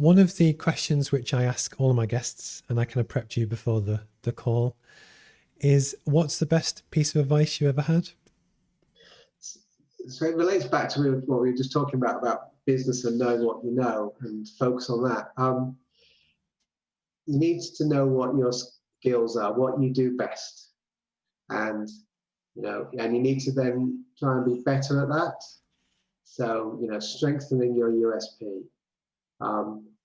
one of the questions which I ask all of my guests, and I kind of prepped you before the call, is what's the best piece of advice you ever had? So it relates back to what we were just talking about business and knowing what you know and focus on that. You need to know what your skills are, what you do best, and and you need to then try and be better at that. So strengthening your USP.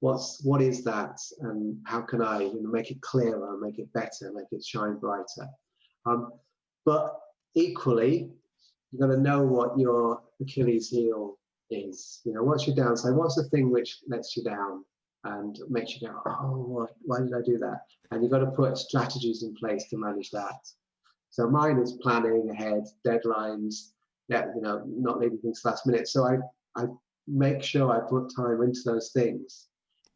What is that, and how can I make it clearer, make it better, make it shine brighter? But equally, you've got to know what your Achilles heel is. What's your downside? What's the thing which lets you down and makes you go, oh, why did I do that? And you've got to put strategies in place to manage that. So mine is planning ahead, deadlines, not leaving things last minute. So I make sure I put time into those things,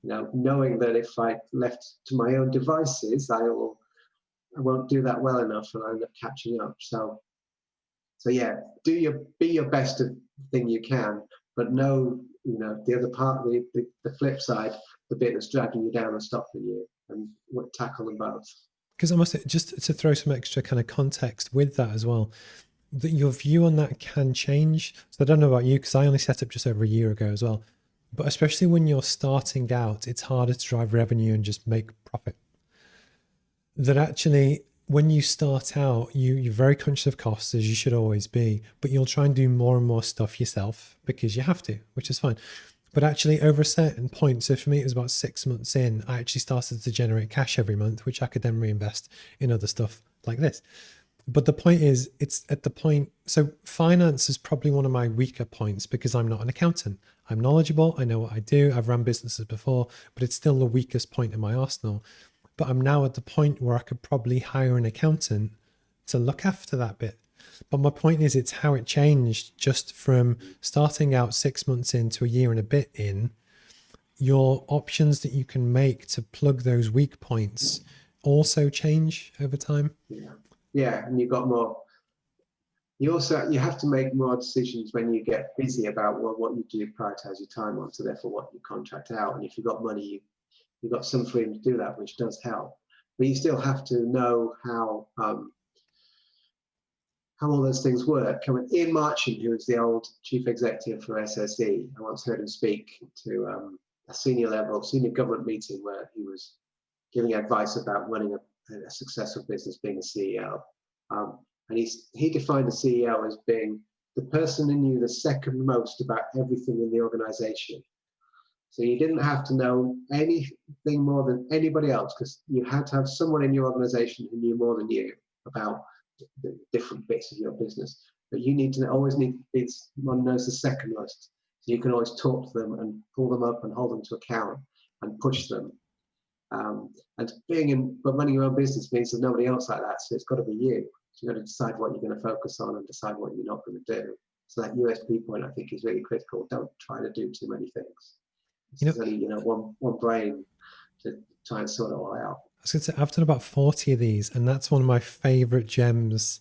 knowing that if I left to my own devices, I won't do that well enough and I'll end up catching up. So yeah, be your best thing you can, but know, the other part, the flip side, the bit that's dragging you down and stopping you, and tackle them both. Because I must say, just to throw some extra kind of context with that as well, that your view on that can change. So I don't know about you, because I only set up just over a year ago as well. But especially when you're starting out, it's harder to drive revenue and just make profit. That actually, when you start out, you're very conscious of costs, as you should always be, but you'll try and do more and more stuff yourself because you have to, which is fine. But actually, over a certain point, so for me, it was about 6 months in, I actually started to generate cash every month, which I could then reinvest in other stuff like this. But the point is, it's at the point, so finance is probably one of my weaker points because I'm not an accountant. I'm knowledgeable, I know what I do, I've run businesses before, but it's still the weakest point in my arsenal. But I'm now at the point where I could probably hire an accountant to look after that bit. But my point is, it's how it changed just from starting out 6 months into a year and a bit in. Your options that you can make to plug those weak points also change over time. Yeah, and you've got more. You have to make more decisions when you get busy about what you do prioritize your time on. So therefore, what you contract out, and if you've got money, you've got some freedom to do that, which does help. But you still have to know how all those things work. Ian Marchant, who was the old chief executive for SSE, I once heard him speak to a senior government meeting where he was giving advice about running a successful business, being a CEO. And he defined a CEO as being the person who knew the second most about everything in the organization. So you didn't have to know anything more than anybody else, because you had to have someone in your organization who knew more than you about the different bits of your business. But you always need to be one knows the second most. So you can always talk to them and pull them up and hold them to account and push them. But running your own business means there's nobody else like that. So it's got to be you. So you've got to decide what you're going to focus on and decide what you're not going to do. So that USP point, I think, is really critical. Don't try to do too many things. It's only one brain to try and sort it all out. I was going to say, I've done about 40 of these, and that's one of my favorite gems.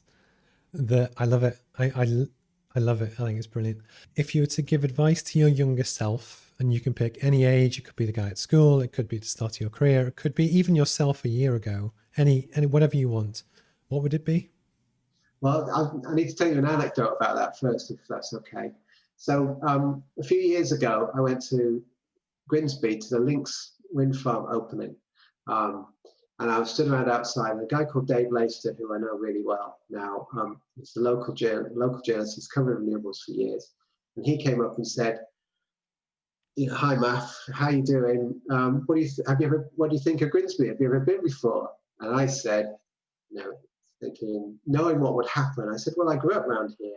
That I love it. I love it. I think it's brilliant. If you were to give advice to your younger self, and you can pick any age, it could be the guy at school, it could be the start of your career, it could be even yourself a year ago, any whatever you want, what would it be? Well, I need to tell you an anecdote about that first, if that's okay. So a few years ago, I went to Grimsby to the Lynx wind farm opening. And I was stood around outside, and a guy called Dave Laister, who I know really well now, he's the local journalist, he's covered renewables for years. And he came up and said, "Hi, Maf, how you doing? What do you think of Grimsby? Have you ever been before?" And I said, thinking, knowing what would happen, I said, "Well, I grew up around here."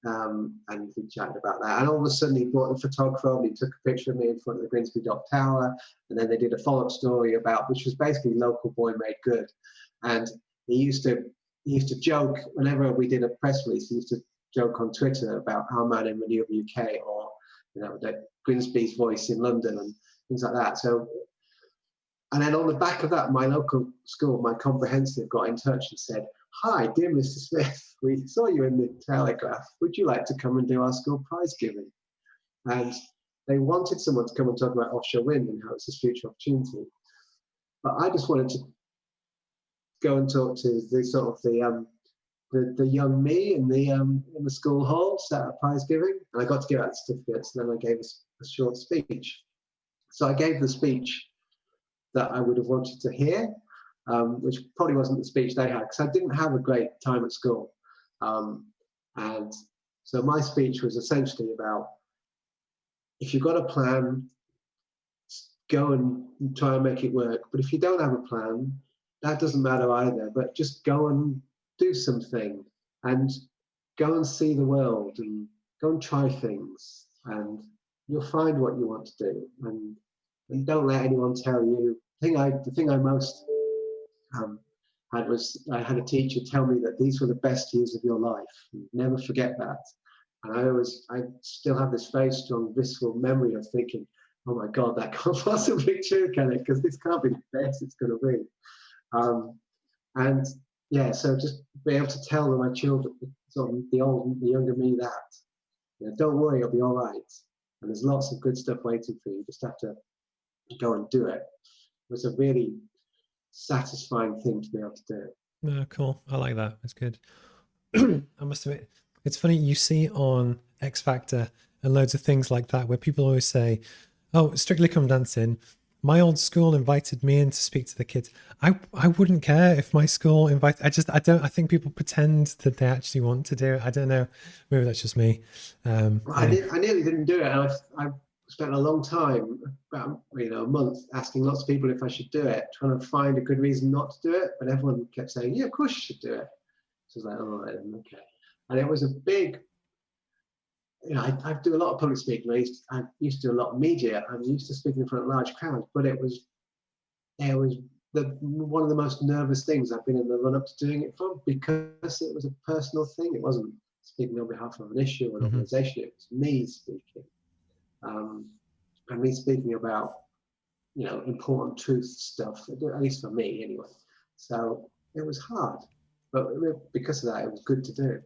And we chatted about that. And all of a sudden, he brought the photographer over, and he took a picture of me in front of the Grimsby Dock Tower. And then they did a follow-up story which was basically Local Boy Made Good. And he used to joke whenever we did a press release. He used to joke on Twitter about our man in RenewableUK, or that Grimsby's voice in London and things like that. So, and then on the back of that, my local school, my comprehensive, got in touch and said, "Hi, dear Mr. Smith, we saw you in the Telegraph. Would you like to come and do our school prize giving?" And they wanted someone to come and talk about offshore wind and how it's this future opportunity. But I just wanted to go and talk to the sort of the young me in the school hall, sat at prize giving, and I got to give out certificates, and then I gave a short speech. So I gave the speech that I would have wanted to hear, which probably wasn't the speech they had, because I didn't have a great time at school. And so my speech was essentially about, if you've got a plan, go and try and make it work. But if you don't have a plan, that doesn't matter either. But just go and do something, and go and see the world, and go and try things, and you'll find what you want to do. And don't let anyone tell you. The thing I most had was, I had a teacher tell me that these were the best years of your life. Never forget that. And I still have this very strong visceral memory of thinking, oh my God, that can't possibly be true, can it? Because this can't be the best it's going to be. And yeah, so just be able to tell my children, sort of the younger me, that, don't worry, you'll be all right. And there's lots of good stuff waiting for you. You just have to go and do it. It was a really satisfying thing to be able to do. No, cool. I like that. That's good. I must admit, it's funny, you see on X Factor and loads of things like that where people always say, oh, Strictly Come Dancing, my old school invited me in to speak to the kids. I wouldn't care if my school invited. I think people pretend that they actually want to do it. I don't know. Maybe that's just me. I nearly didn't do it. And I spent a long time, about a month, asking lots of people if I should do it, trying to find a good reason not to do it. But everyone kept saying, yeah, of course you should do it. So I was like, all right, okay. And it was a big, I do a lot of public speaking. I used to do a lot of media. I'm used to speaking in front of large crowds, but it was one of the most nervous things I've been in the run up to doing it for, because it was a personal thing. It wasn't speaking on behalf of an issue or an organization. It was me speaking, and me speaking about important truth stuff, at least for me anyway. So it was hard, but because of that, it was good to do.